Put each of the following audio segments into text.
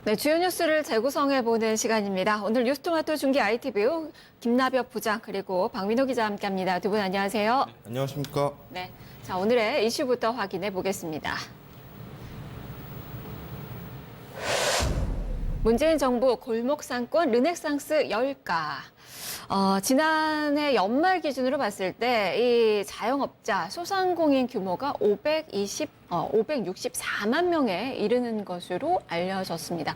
네, 주요 뉴스를 재구성해보는 시간입니다. 오늘 뉴스토마토 중계 ITV 김나벽 부장 그리고 박민호 기자와 함께합니다. 두 분 안녕하세요. 네, 안녕하십니까? 네, 자 오늘의 이슈부터 확인해 보겠습니다. 문재인 정부 골목상권 르네상스 열가. 지난해 연말 기준으로 봤을 때 이 자영업자 소상공인 규모가 564만 명에 이르는 것으로 알려졌습니다.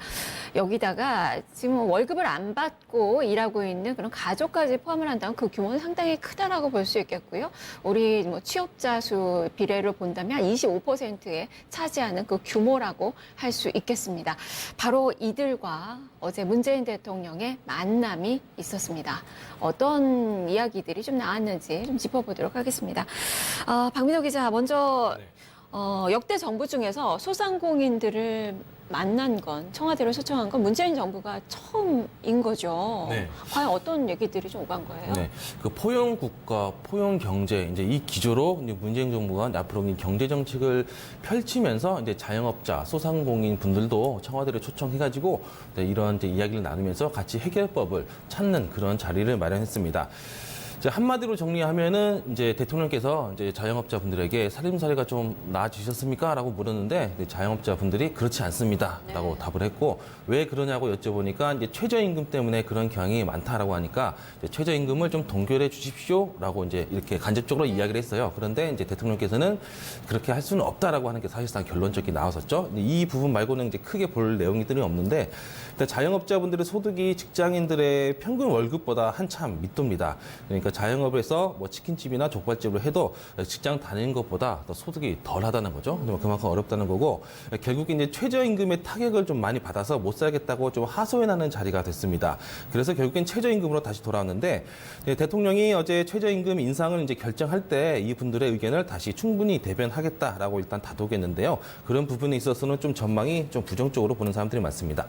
여기다가 지금 월급을 안 받고 일하고 있는 그런 가족까지 포함을 한다면 그 규모는 상당히 크다라고 볼 수 있겠고요. 우리 취업자 수 비례로 본다면 25%에 차지하는 그 규모라고 할 수 있겠습니다. 바로 이들과 어제 문재인 대통령의 만남이 있었습니다. 어떤 이야기들이 좀 나왔는지 좀 짚어보도록 하겠습니다. 박민호 기자, 먼저 역대 정부 중에서 소상공인들을 만난 건, 청와대로 초청한 건 문재인 정부가 처음인 거죠. 네. 과연 어떤 얘기들이 좀 오간 거예요? 네, 그 포용 국가, 포용 경제 이제 이 기조로 이제 문재인 정부가 앞으로 경제 정책을 펼치면서 이제 자영업자, 소상공인 분들도 청와대로 초청해가지고 이런 이제 이야기를 나누면서 같이 해결법을 찾는 그런 자리를 마련했습니다. 이제 한마디로 정리하면은 이제 대통령께서 이제 자영업자 분들에게 살림살이가 좀 나아지셨습니까? 라고 물었는데 자영업자 분들이 그렇지 않습니다. 라고 답을 했고 왜 그러냐고 여쭤보니까 이제 최저임금 때문에 그런 경향이 많다라고 하니까 이제 최저임금을 좀 동결해 주십시오. 라고 이제 이렇게 간접적으로 이야기를 했어요. 그런데 이제 대통령께서는 그렇게 할 수는 없다라고 하는 게 사실상 결론적이 나왔었죠. 이 부분 말고는 이제 크게 볼 내용들이 없는데 자영업자분들의 소득이 직장인들의 평균 월급보다 한참 밑도입니다. 그러니까 자영업을 해서 뭐 치킨집이나 족발집을 해도 직장 다니는 것보다 더 소득이 덜 하다는 거죠. 그만큼 어렵다는 거고 결국 이제 최저임금의 타격을 좀 많이 받아서 못 살겠다고 좀 하소연하는 자리가 됐습니다. 그래서 결국엔 최저임금으로 다시 돌아왔는데 대통령이 어제 최저임금 인상을 이제 결정할 때 이분들의 의견을 다시 충분히 대변하겠다라고 일단 다독였는데요. 그런 부분에 있어서는 좀 전망이 좀 부정적으로 보는 사람들이 많습니다.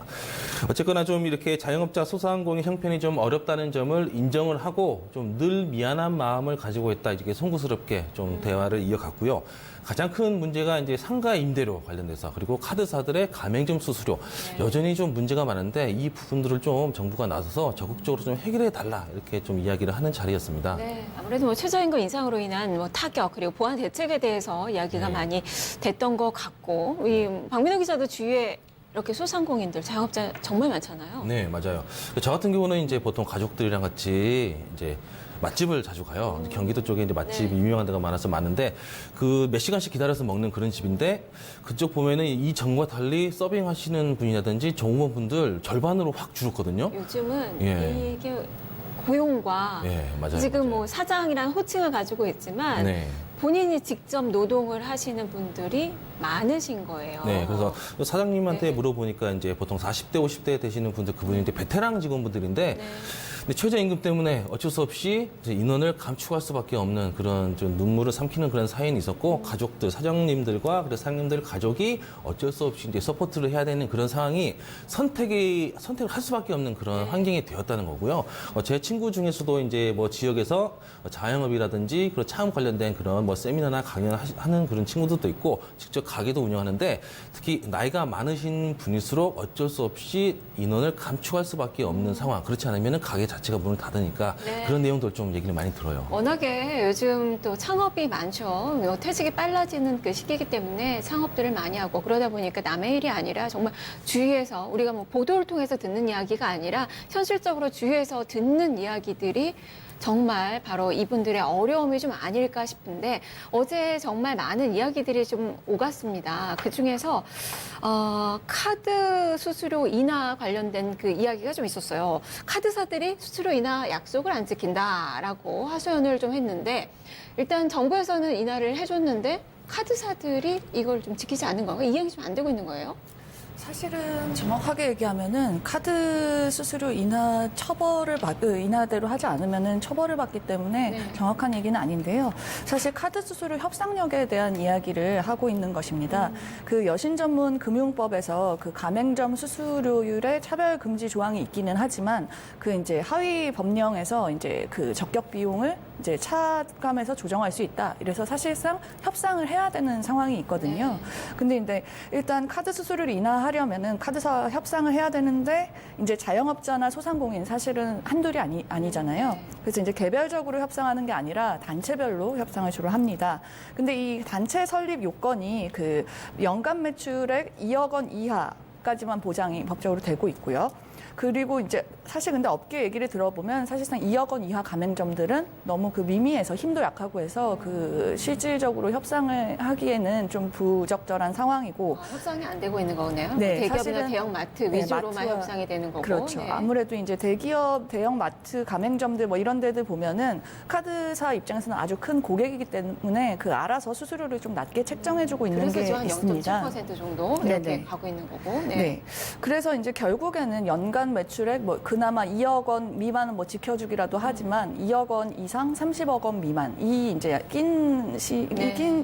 어쨌거나 좀 이렇게 자영업자 소상공인 형편이 좀 어렵다는 점을 인정을 하고 좀 늘 미안한 마음을 가지고 있다 이렇게 송구스럽게 좀 대화를 이어갔고요. 가장 큰 문제가 이제 상가 임대료 관련돼서 그리고 카드사들의 가맹점 수수료 여전히 좀 문제가 많은데 이 부분들을 좀 정부가 나서서 적극적으로 좀 해결해 달라 이렇게 좀 이야기를 하는 자리였습니다. 네, 아무래도 최저임금 인상으로 인한 타격 그리고 보완 대책에 대해서 이야기가 많이 됐던 것 같고 이 박민호 기자도 주위에 이렇게 소상공인들, 자영업자 정말 많잖아요. 네, 맞아요. 저 같은 경우는 이제 보통 가족들이랑 같이 이제 맛집을 자주 가요. 경기도 쪽에 이제 맛집이 유명한 데가 많아서 많은데 그 몇 시간씩 기다려서 먹는 그런 집인데 그쪽 보면은 이 전과 달리 서빙하시는 분이라든지 종업원분들 절반으로 확 줄었거든요. 요즘은 예. 이게 고용과 맞아요. 지금 맞아요. 뭐 사장이라는 호칭을 가지고 있지만 네. 본인이 직접 노동을 하시는 분들이 많으신 거예요. 네, 그래서 사장님한테 물어보니까 이제 보통 40대, 50대 되시는 분들 그분이 이제 베테랑 직원분들인데 근데 최저임금 때문에 어쩔 수 없이 이제 인원을 감축할 수밖에 없는 그런 좀 눈물을 삼키는 그런 사연이 있었고 가족들, 사장님들과 그리고 사장님들 가족이 어쩔 수 없이 이제 서포트를 해야 되는 그런 상황이 선택을 할 수밖에 없는 그런 환경이 되었다는 거고요. 제 친구 중에서도 이제 뭐 지역에서 자영업이라든지 그런 차음 관련된 그런 뭐 세미나나 강연하는 그런 친구들도 있고 직접 가게도 운영하는데 특히 나이가 많으신 분일수록 어쩔 수 없이 인원을 감축할 수밖에 없는 상황. 그렇지 않으면 가게 자체가 문을 닫으니까 그런 내용들 좀 얘기를 많이 들어요. 워낙에 요즘 또 창업이 많죠. 퇴직이 빨라지는 그 시기이기 때문에 창업들을 많이 하고 그러다 보니까 남의 일이 아니라 정말 주위에서 우리가 뭐 보도를 통해서 듣는 이야기가 아니라 현실적으로 주위에서 듣는 이야기들이 정말 바로 이분들의 어려움이 좀 아닐까 싶은데 어제 정말 많은 이야기들이 좀 오갔습니다. 그중에서 카드 수수료 인하 관련된 그 이야기가 좀 있었어요. 카드사들이 수수료 인하 약속을 안 지킨다라고 하소연을 좀 했는데 일단 정부에서는 인하를 해줬는데 카드사들이 이걸 좀 지키지 않는 건가? 이해가 좀 안 되고 있는 거예요? 사실은 정확하게 얘기하면은 카드 수수료 인하 인하대로 하지 않으면은 처벌을 받기 때문에 정확한 얘기는 아닌데요. 사실 카드 수수료 협상력에 대한 이야기를 하고 있는 것입니다. 그 여신 전문 금융법에서 그 가맹점 수수료율의 차별 금지 조항이 있기는 하지만 그 이제 하위 법령에서 이제 그 적격 비용을 이제 차감해서 조정할 수 있다. 이래서 사실상 협상을 해야 되는 상황이 있거든요. 근데 일단 카드 수수료를 인하하려 하려면은 카드사 협상을 해야 되는데 이제 자영업자나 소상공인 사실은 한둘이 아니잖아요. 그래서 이제 개별적으로 협상하는 게 아니라 단체별로 협상을 주로 합니다. 근데 이 단체 설립 요건이 그 연간 매출액 2억 원 이하까지만 보장이 법적으로 되고 있고요. 그리고 이제 사실 근데 업계 얘기를 들어보면 사실상 2억 원 이하 가맹점들은 너무 그 미미해서 힘도 약하고 해서 그 실질적으로 협상을 하기에는 좀 부적절한 상황이고. 협상이 안 되고 있는 거네요. 네, 대기업이나 사실은 대형 마트 네, 위주로만 마트와- 협상이 되는 거고. 그렇죠. 네. 아무래도 이제 대기업, 대형 마트, 가맹점들 뭐 이런 데들 보면은 카드사 입장에서는 아주 큰 고객이기 때문에 그 알아서 수수료를 좀 낮게 책정해주고 있는 그래서 게 지금 한 있습니다. 0.7% 정도 이렇게 네네. 가고 있는 거고. 네. 네. 그래서 이제 결국에는 연간 매출액 뭐 그나마 2억 원 미만은 뭐 지켜주기라도 하지만 2억 원 이상 30억 원 미만 이 이제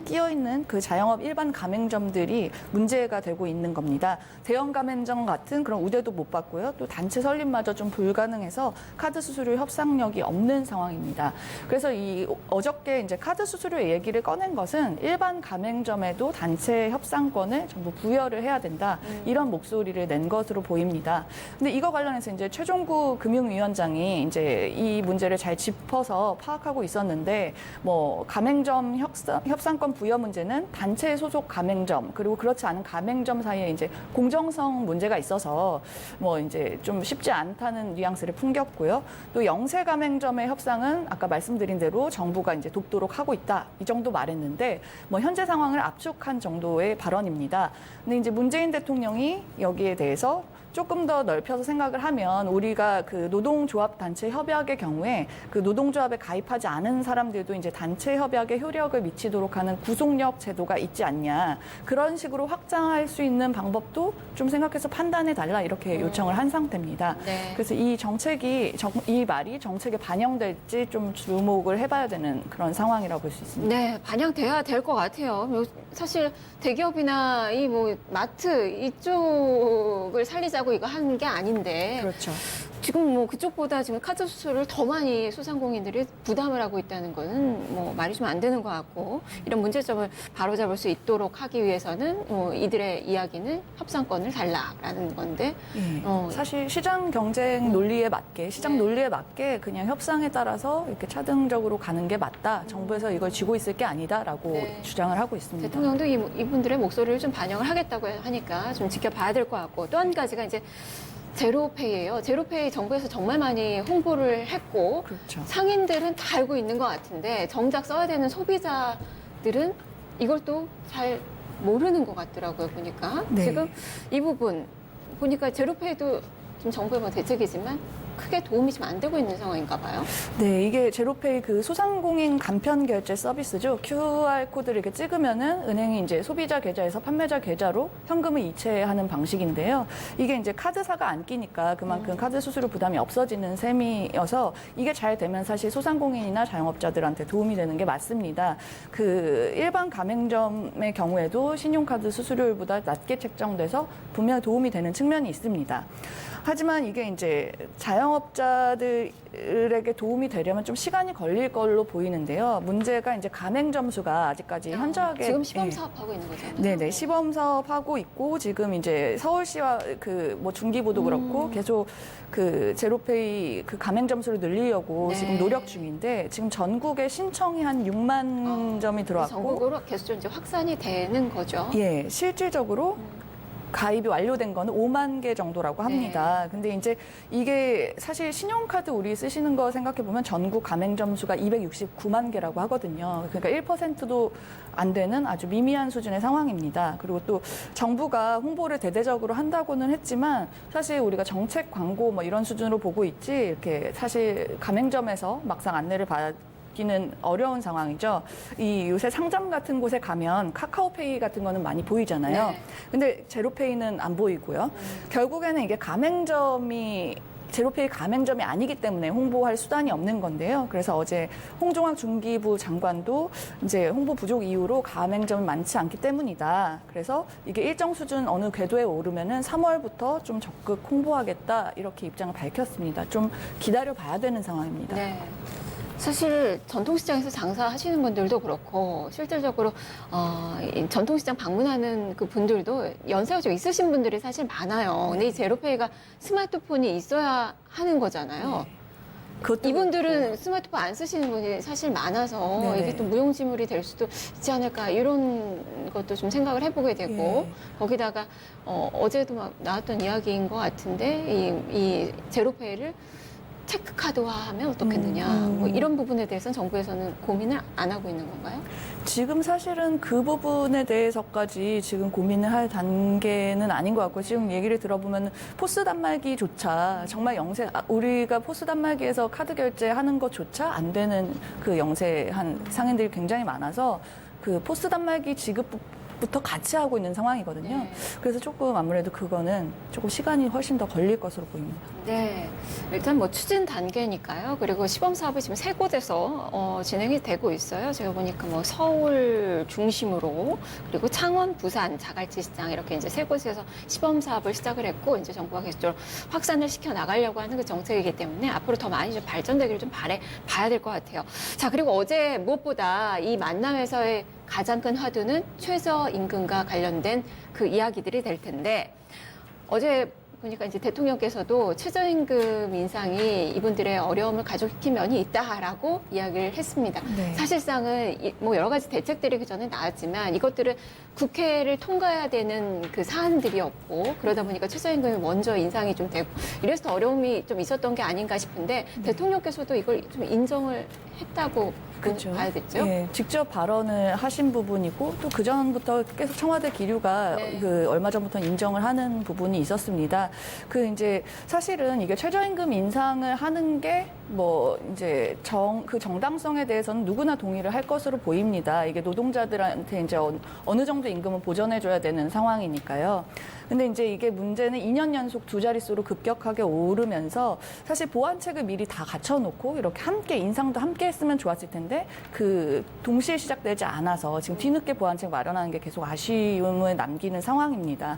끼어 있는 그 자영업 일반 가맹점들이 문제가 되고 있는 겁니다. 대형 가맹점 같은 그런 우대도 못 받고요. 또 단체 설립마저 좀 불가능해서 카드 수수료 협상력이 없는 상황입니다. 그래서 이 어저께 이제 카드 수수료 얘기를 꺼낸 것은 일반 가맹점에도 단체 협상권을 전부 부여를 해야 된다. 이런 목소리를 낸 것으로 보입니다. 근데 이거 관련해서 이제 최종구 금융위원장이 이제 이 문제를 잘 짚어서 파악하고 있었는데 뭐 가맹점 협상권 부여 문제는 단체 소속 가맹점 그리고 그렇지 않은 가맹점 사이에 이제 공정성 문제가 있어서 뭐 이제 좀 쉽지 않다는 뉘앙스를 풍겼고요. 또 영세 가맹점의 협상은 아까 말씀드린 대로 정부가 이제 돕도록 하고 있다. 이 정도 말했는데 뭐 현재 상황을 압축한 정도의 발언입니다. 근데 이제 문재인 대통령이 여기에 대해서 조금 더 넓혀서 생각을 하면 우리가 그 노동조합 단체 협약의 경우에 그 노동조합에 가입하지 않은 사람들도 이제 단체 협약에 효력을 미치도록 하는 구속력 제도가 있지 않냐. 그런 식으로 확장할 수 있는 방법도 좀 생각해서 판단해 달라 이렇게 요청을 한 상태입니다. 네. 그래서 이 이 말이 정책에 반영될지 좀 주목을 해봐야 되는 그런 상황이라고 볼 수 있습니다. 네, 반영돼야 될 것 같아요. 사실 대기업이나 이 뭐 마트 이쪽을 살리자고 이거 하는 게 아닌데 그렇죠. 지금 뭐 그쪽보다 지금 카드 수수료를 더 많이 소상공인들이 부담을 하고 있다는 거는 뭐 말이 좀 안 되는 것 같고 이런 문제점을 바로잡을 수 있도록 하기 위해서는 이들의 이야기는 협상권을 달라라는 건데 예. 사실 시장 경쟁 논리에 맞게 시장 네. 논리에 맞게 그냥 협상에 따라서 이렇게 차등적으로 가는 게 맞다. 정부에서 이걸 쥐고 있을 게 아니다라고 네. 주장을 하고 있습니다. 대통령도 이분들의 목소리를 좀 반영을 하겠다고 하니까 좀 지켜봐야 될 것 같고 또 한 가지가 이제 제로페이예요. 제로페이 정부에서 정말 많이 홍보를 했고 그렇죠. 상인들은 다 알고 있는 것 같은데 정작 써야 되는 소비자들은 이걸 또 잘 모르는 것 같더라고요. 보니까 네. 지금 이 부분 보니까 제로페이도 지금 정부의 뭐 대책이지만 크게 도움이 좀 안 되고 있는 상황인가 봐요. 네, 이게 제로페이 그 소상공인 간편 결제 서비스죠. QR 코드를 이렇게 찍으면은 은행이 이제 소비자 계좌에서 판매자 계좌로 현금을 이체하는 방식인데요. 이게 이제 카드사가 안 끼니까 그만큼 카드 수수료 부담이 없어지는 셈이어서 이게 잘 되면 사실 소상공인이나 자영업자들한테 도움이 되는 게 맞습니다. 그 일반 가맹점의 경우에도 신용카드 수수료율보다 낮게 책정돼서 분명히 도움이 되는 측면이 있습니다. 하지만 이게 이제 자영업자들에게 도움이 되려면 좀 시간이 걸릴 걸로 보이는데요. 문제가 이제 가맹점 수가 아직까지 현저하게 지금 시범 사업하고 있는 거잖아요. 네네 시범 사업하고 있고 지금 이제 서울시와 그 뭐 중기부도 그렇고 계속 그 제로페이 그 가맹점 수를 늘리려고 네. 지금 노력 중인데 지금 전국에 신청이 한 6만 점이 들어왔고 전국으로 계속 이제 확산이 되는 거죠. 예 실질적으로 가입이 완료된 거는 5만 개 정도라고 합니다. 근데 이제 이게 사실 신용카드 우리 쓰시는 거 생각해 보면 전국 가맹점 수가 269만 개라고 하거든요. 그러니까 1%도 안 되는 아주 미미한 수준의 상황입니다. 그리고 또 정부가 홍보를 대대적으로 한다고는 했지만 사실 우리가 정책 광고 뭐 이런 수준으로 보고 있지 이렇게 사실 가맹점에서 막상 안내를 기는 어려운 상황이죠. 이 요새 상점 같은 곳에 가면 카카오페이 같은 거는 많이 보이잖아요. 네. 근데 제로페이는 안 보이고요. 결국에는 이게 제로페이 가맹점이 아니기 때문에 홍보할 수단이 없는 건데요. 그래서 어제 홍종학 중기부 장관도 이제 홍보 부족 이유로 가맹점이 많지 않기 때문이다. 그래서 이게 일정 수준 어느 궤도에 오르면은 3월부터 좀 적극 홍보하겠다 이렇게 입장을 밝혔습니다. 좀 기다려 봐야 되는 상황입니다. 네. 사실 전통시장에서 장사하시는 분들도 그렇고 실질적으로 이 전통시장 방문하는 그 분들도 연세가 좀 있으신 분들이 사실 많아요. 근데 이 제로페이가 스마트폰이 있어야 하는 거잖아요. 그것도 이분들은 그렇고. 스마트폰 안 쓰시는 분이 사실 많아서 네네. 이게 또 무용지물이 될 수도 있지 않을까 이런 것도 좀 생각을 해보게 되고 예. 거기다가 어제도 막 나왔던 이야기인 것 같은데 이 제로페이를 체크카드화하면 어떻겠느냐 뭐 이런 부분에 대해서는 정부에서는 고민을 안 하고 있는 건가요? 지금 사실은 그 부분에 대해서까지 지금 고민을 할 단계는 아닌 것 같고 지금 얘기를 들어보면 포스 단말기조차 정말 우리가 포스 단말기에서 카드 결제하는 것조차 안 되는 그 영세한 상인들이 굉장히 많아서 그 포스 단말기 지급부터 같이 하고 있는 상황이거든요. 네. 그래서 조금 아무래도 그거는 조금 시간이 훨씬 더 걸릴 것으로 보입니다. 네, 일단 뭐 추진 단계니까요. 그리고 시범 사업이 지금 3곳에서 진행이 되고 있어요. 제가 보니까 뭐 서울 중심으로 그리고 창원, 부산, 자갈치 시장 이렇게 이제 3곳에서 시범 사업을 시작을 했고 이제 정부가 계속적으로 확산을 시켜 나가려고 하는 그 정책이기 때문에 앞으로 더 많이 좀 발전되기를 좀 봐야 될 것 같아요. 자, 그리고 어제 무엇보다 이 만남에서의 가장 큰 화두는 최저임금과 관련된 그 이야기들이 될 텐데 어제 보니까 이제 대통령께서도 최저임금 인상이 이분들의 어려움을 가중시킨 면이 있다라고 이야기를 했습니다. 네. 사실상은 뭐 여러 가지 대책들이 그 전에 나왔지만 이것들을 국회를 통과해야 되는 그 사안들이었고 그러다 보니까 최저임금이 먼저 인상이 좀 되고 이래서 더 어려움이 좀 있었던 게 아닌가 싶은데 대통령께서도 이걸 좀 인정을 했다고 봐야 됐죠. 예, 직접 발언을 하신 부분이고 또 그 전부터 계속 청와대 기류가 네. 그 얼마 전부터 인정을 하는 부분이 있었습니다. 그 이제 사실은 이게 최저임금 인상을 하는 게 뭐 이제 그 정당성에 대해서는 누구나 동의를 할 것으로 보입니다. 이게 노동자들한테 이제 어느 정도 임금을 보전해줘야 되는 상황이니까요. 근데 이제 이게 문제는 2년 연속 2자릿수로 급격하게 오르면서 사실 보완책을 미리 다 갖춰놓고 이렇게 함께 인상도 함께 했으면 좋았을 텐데 그 동시에 시작되지 않아서 지금 뒤늦게 보완책 마련하는 게 계속 아쉬움을 남기는 상황입니다.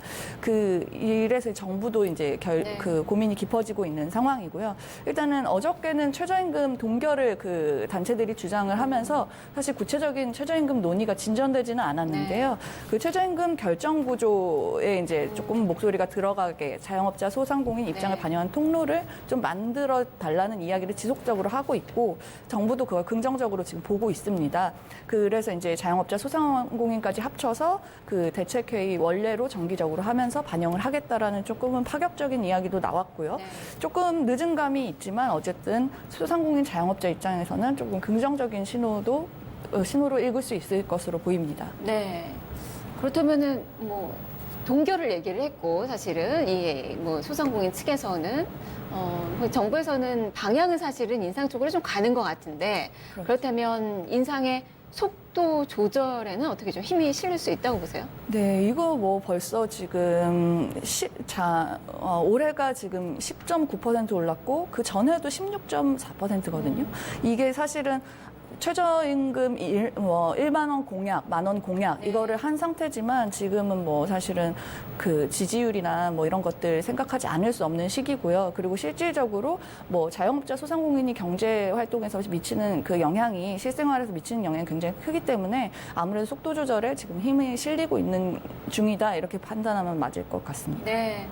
이래서 정부도 이제 그 고민이 깊어지고 있는 상황이고요. 일단은 어저께는 최저임금 동결을 그 단체들이 주장을 하면서 사실 구체적인 최저임금 논의가 진전되지는 않았는데요. 그 최저임금 결정 구조에 이제 조금 목소리가 들어가게 자영업자 소상공인 입장을 반영한 통로를 좀 만들어 달라는 이야기를 지속적으로 하고 있고 정부도 그걸 긍정적으로 지금 보고 있습니다. 그래서 이제 자영업자 소상공인까지 합쳐서 그 대책회의 원래로 정기적으로 하면서 반영을 하겠다라는 조금은 파격적인 이야기도 나왔고요. 조금 늦은 감이 있지만 어쨌든 소상공인 자영업자 입장에서는 조금 긍정적인 신호로 읽을 수 있을 것으로 보입니다. 네. 그렇다면은 뭐 동결을 얘기를 했고 사실은 이 뭐 소상공인 측에서는 정부에서는 방향은 사실은 인상 쪽으로 좀 가는 것 같은데 그렇다면 인상의 속도 조절에는 어떻게 좀 힘이 실릴 수 있다고 보세요? 네, 이거 뭐 벌써 지금 올해가 지금 10.9% 올랐고 그 전에도 16.4%거든요. 이게 사실은 최저임금 1만 원 공약, 만 원 공약 이거를 한 상태지만 지금은 뭐 사실은 그 지지율이나 뭐 이런 것들 생각하지 않을 수 없는 시기고요. 그리고 실질적으로 뭐 자영업자 소상공인이 경제 활동에서 미치는 그 영향이 실생활에서 미치는 영향이 굉장히 크기 때문에 아무래도 속도 조절에 지금 힘이 실리고 있는 중이다 이렇게 판단하면 맞을 것 같습니다. 네.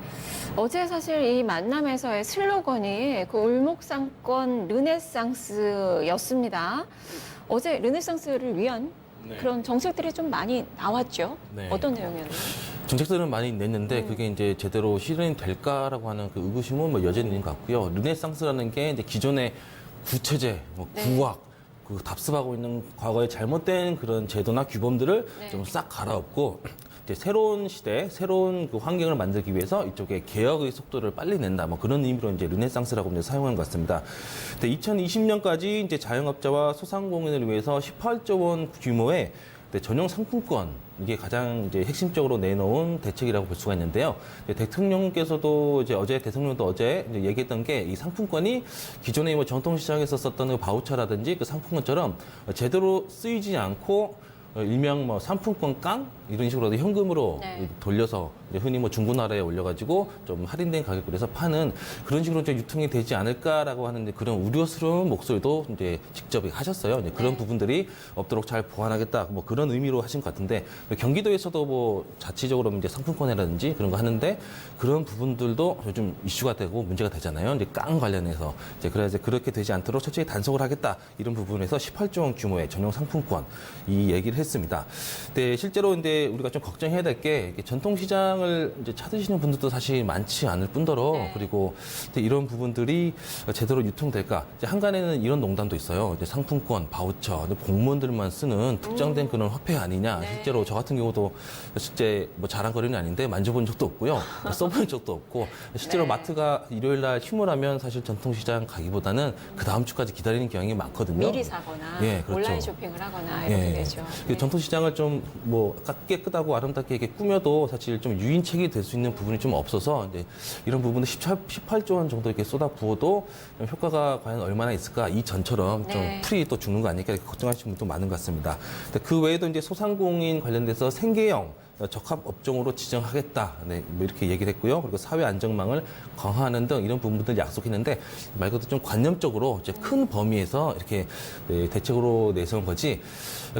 어제 사실 이 만남에서의 슬로건이 그 올목상권 르네상스였습니다. 어제 르네상스를 위한 그런 정책들이 좀 많이 나왔죠. 네. 어떤 내용이었나요? 정책들은 많이 냈는데 그게 이제 제대로 실현이 될까라고 하는 그 의구심은 뭐 여전히 있는 것 같고요. 르네상스라는 게 이제 기존의 구체제, 뭐 구약, 그 답습하고 있는 과거의 잘못된 그런 제도나 규범들을 좀 싹 갈아엎고 이제 새로운 시대, 새로운 그 환경을 만들기 위해서 이쪽에 개혁의 속도를 빨리 낸다. 뭐 그런 의미로 이제 르네상스라고 이제 사용한 것 같습니다. 근데 2020년까지 이제 자영업자와 소상공인을 위해서 18조 원 규모의 전용 상품권 이게 가장 이제 핵심적으로 내놓은 대책이라고 볼 수가 있는데요. 대통령께서도 이제 대통령도 어제 이제 얘기했던 게 이 상품권이 기존에 뭐 전통시장에서 썼던 그 바우처라든지 그 상품권처럼 제대로 쓰이지 않고 일명 뭐 상품권 깡 이런 식으로 현금으로 네. 돌려서 이제 흔히 뭐 중고나라에 올려가지고 좀 할인된 가격으로 해서 파는 그런 식으로 이제 유통이 되지 않을까라고 하는데 그런 우려스러운 목소리도 이제 직접 하셨어요. 이제 그런 네. 부분들이 없도록 잘 보완하겠다 뭐 그런 의미로 하신 것 같은데 경기도에서도 뭐 자치적으로 이제 상품권이라든지 그런 거 하는데 그런 부분들도 요즘 이슈가 되고 문제가 되잖아요. 이제 깡 관련해서 이제 그래서 그렇게 되지 않도록 철저히 단속을 하겠다 이런 부분에서 18조 원 규모의 전용 상품권 이 얘기를 했습니다. 근데 실제로 이제 우리가 좀 걱정해야 될 게 전통시장을 이제 찾으시는 분들도 사실 많지 않을 뿐더러 네. 그리고 이런 부분들이 제대로 유통될까? 이제 한간에는 이런 농담도 있어요. 이제 상품권, 바우처, 공무원들만 쓰는 특정된 그런 화폐 아니냐. 네. 실제로 저 같은 경우도 실제 뭐 자랑거리는 아닌데 만져본 적도 없고요. 써본 적도 없고 실제로 네. 마트가 일요일 날 휴무라면 사실 전통시장 가기보다는 그 다음 주까지 기다리는 경향이 많거든요. 미리 사거나 예, 그렇죠. 온라인 쇼핑을 하거나 이렇게 예. 되죠. 그 전통시장을 좀 뭐 깨끗하고 아름답게 이렇게 꾸며도 사실 좀 유인책이 될 수 있는 부분이 좀 없어서 이제 이런 부분은 18조 원 정도 이렇게 쏟아 부어도 좀 효과가 과연 얼마나 있을까 이 전처럼 좀 네. 풀이 또 죽는 거 아닐까 이렇게 걱정하시는 분도 많은 것 같습니다. 근데 그 외에도 이제 소상공인 관련돼서 생계형 적합 업종으로 지정하겠다. 네, 뭐 이렇게 얘기를 했고요. 그리고 사회 안정망을 강화하는 등 이런 부분들 약속했는데 말 그대로 좀 관념적으로 이제 큰 범위에서 이렇게 네, 대책으로 내세운 거지.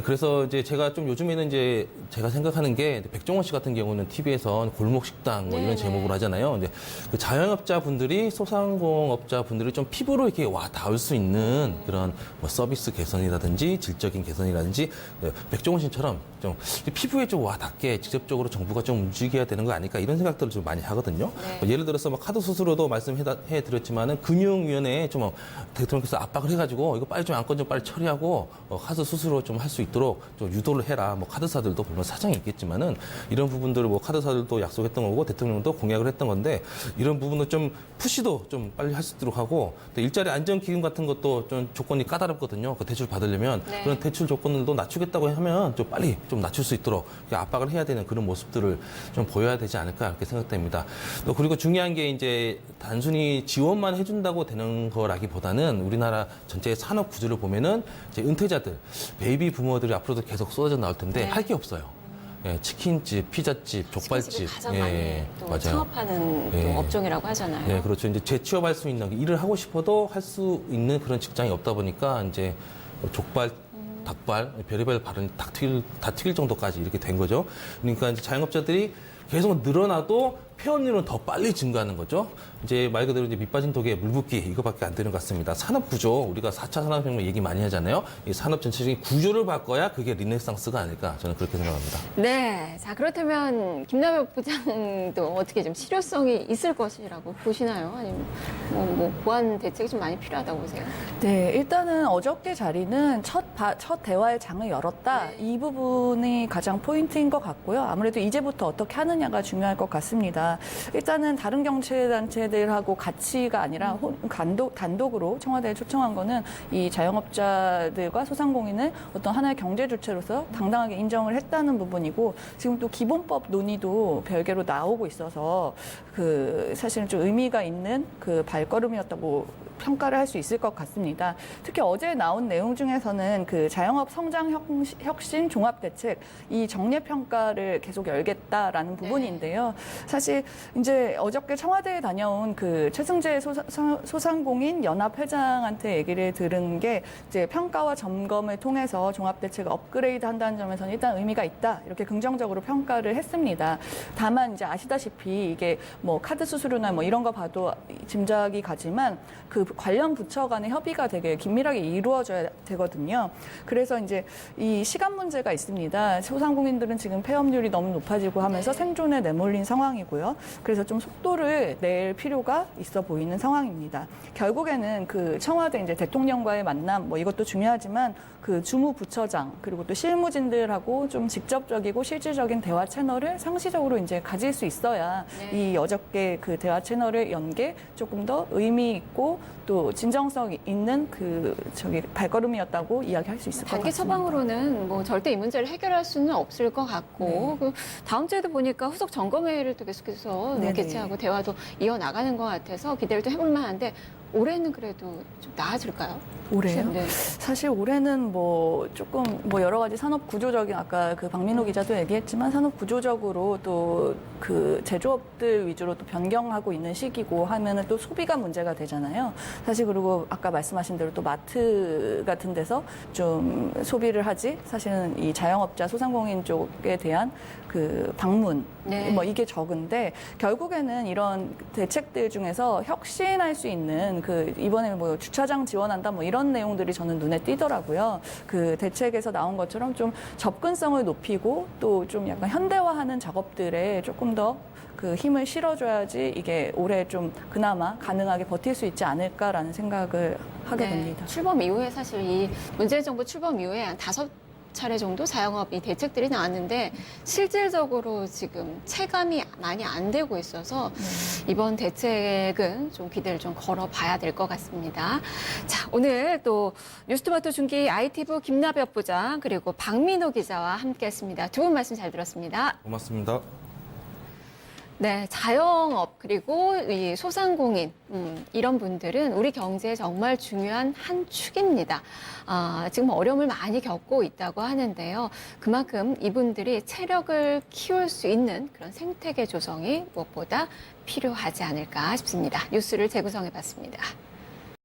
그래서 이제 제가 좀 요즘에는 이제 제가 생각하는 게 백종원 씨 같은 경우는 TV에서 골목 식당 뭐 이런 네네. 제목으로 하잖아요. 이제 그 자영업자 분들이 소상공업자 분들이 좀 피부로 이렇게 와 닿을 수 있는 그런 뭐 서비스 개선이라든지 질적인 개선이라든지 네, 백종원 씨처럼 좀 피부에 좀 와 닿게 직접적으로 정부가 좀 움직여야 되는 거 아닐까 이런 생각들을 좀 많이 하거든요. 네. 뭐 예를 들어서 뭐 카드 수수료도 말씀해 드렸지만은 금융위원회에 좀 대통령께서 압박을 해가지고 이거 빨리 좀 안건 좀 빨리 처리하고 카드 수수료 좀 할 수 있도록 좀 유도를 해라. 뭐 카드사들도 물론 사정이 있겠지만은 이런 부분들을 뭐 카드사들도 약속했던 거고 대통령도 공약을 했던 건데 이런 부분을 좀 푸시도 좀 빨리 할 수 있도록 하고 또 일자리 안정기금 같은 것도 좀 조건이 까다롭거든요. 그 대출 받으려면 네. 그런 대출 조건들도 낮추겠다고 하면 좀 빨리 좀 낮출 수 있도록 압박을 해야 되는 그런 모습들을 좀 보여야 되지 않을까 이렇게 생각됩니다. 또 그리고 중요한 게 이제 단순히 지원만 해준다고 되는 거라기보다는 우리나라 전체의 산업 구조를 보면은 이제 은퇴자들, 베이비 부모들이 앞으로도 계속 쏟아져 나올 텐데 네. 할 게 없어요. 예, 치킨집, 피자집, 족발집, 가장 많이 또 창업하는 또 예. 업종이라고 하잖아요. 네, 그렇죠. 이제 재취업할 수 있는 일을 하고 싶어도 할 수 있는 그런 직장이 없다 보니까 이제 족발, 닭발, 별의별 발은 다 튀길 정도까지 이렇게 된 거죠. 그러니까 이제 자영업자들이 계속 늘어나도 폐업률은 더 빨리 증가하는 거죠. 이제 말 그대로 이제 밑빠진 독에 물 붓기 이거밖에 안 되는 것 같습니다. 산업 구조 우리가 4차 산업혁명 얘기 많이 하잖아요. 이 산업 전체적인 구조를 바꿔야 그게 르네상스가 아닐까 저는 그렇게 생각합니다. 네. 자, 그렇다면 김남엽 부장도 어떻게 좀 실효성이 있을 것이라고 보시나요? 아니면 뭐 보완 대책이 좀 많이 필요하다고 보세요? 네, 일단은 어저께 자리는 첫 대화의 장을 열었다. 네. 이 부분이 가장 포인트인 것 같고요. 아무래도 이제부터 어떻게 하느냐가 중요할 것 같습니다. 일단은 다른 경제단체들하고 같이가 아니라 단독으로 청와대에 초청한 거는 이 자영업자들과 소상공인을 어떤 하나의 경제 주체로서 당당하게 인정을 했다는 부분이고 지금 또 기본법 논의도 별개로 나오고 있어서 사실은 좀 의미가 있는 그 발걸음이었다고 평가를 할 수 있을 것 같습니다. 특히 어제 나온 내용 중에서는 그 자영업 성장 혁신 종합 대책 이 정례 평가를 계속 열겠다라는 부분인데요. 사실 이제 어저께 청와대에 다녀온 그 최승재 소상공인 연합 회장한테 얘기를 들은 게 이제 평가와 점검을 통해서 종합 대책을 업그레이드 한다는 점에서는 일단 의미가 있다. 이렇게 긍정적으로 평가를 했습니다. 다만 이제 아시다시피 이게 뭐 카드 수수료나 뭐 이런 거 봐도 짐작이 가지만 그 관련 부처 간의 협의가 되게 긴밀하게 이루어져야 되거든요. 그래서 이제 이 시간 문제가 있습니다. 소상공인들은 지금 폐업률이 너무 높아지고 하면서 생존에 내몰린 상황이고요. 그래서 좀 속도를 낼 필요가 있어 보이는 상황입니다. 결국에는 그 청와대 이제 대통령과의 만남 뭐 이것도 중요하지만 그 주무부처장 그리고 또 실무진들하고 좀 직접적이고 실질적인 대화 채널을 상시적으로 이제 가질 수 있어야 네. 이 어저께 그 대화 채널을 연 게 조금 더 의미 있고 또 진정성 있는 발걸음이었다고 이야기할 수 있을 것 단기 같습니다. 처방으로는 뭐 절대 이 문제를 해결할 수는 없을 것 같고 그 다음 주에도 보니까 후속 점검회의를 또 계속해서 네네. 개최하고 대화도 이어나가는 것 같아서 기대를 좀 해볼 만한데 올해는 그래도 좀 나아질까요? 올해요? 네. 사실 올해는 뭐 조금 뭐 여러 가지 산업 구조적인 아까 그 박민호 기자도 얘기했지만 산업 구조적으로 또 그 제조업들 위주로 또 변경하고 있는 시기고 하면은 또 소비가 문제가 되잖아요. 사실 그리고 아까 말씀하신 대로 또 마트 같은 데서 좀 소비를 하지 사실은 이 자영업자 소상공인 쪽에 대한 그 방문 네. 뭐 이게 적은데 결국에는 이런 대책들 중에서 혁신할 수 있는 그 이번에 뭐 주차장 지원한다 뭐 이런 내용들이 저는 눈에 띄더라고요. 그 대책에서 나온 것처럼 좀 접근성을 높이고 또 좀 약간 현대화하는 작업들에 조금 더 그 힘을 실어줘야지 이게 올해 좀 그나마 가능하게 버틸 수 있지 않을까라는 생각을 하게 됩니다. 출범 이후에 사실 이 문재인 정부 출범 이후에 한 5차례 정도 자영업 이 대책들이 나왔는데 실질적으로 지금 체감이 많이 안 되고 있어서 이번 대책은 좀 기대를 좀 걸어봐야 될 것 같습니다. 자, 오늘 또 뉴스토마토 중기 IT부 김나벽 부장 그리고 박민호 기자와 함께했습니다. 두 분 말씀 잘 들었습니다. 고맙습니다. 네, 자영업 그리고 이 소상공인 이런 분들은 우리 경제에 정말 중요한 한 축입니다. 지금 어려움을 많이 겪고 있다고 하는데요. 그만큼 이분들이 체력을 키울 수 있는 그런 생태계 조성이 무엇보다 필요하지 않을까 싶습니다. 뉴스를 재구성해봤습니다.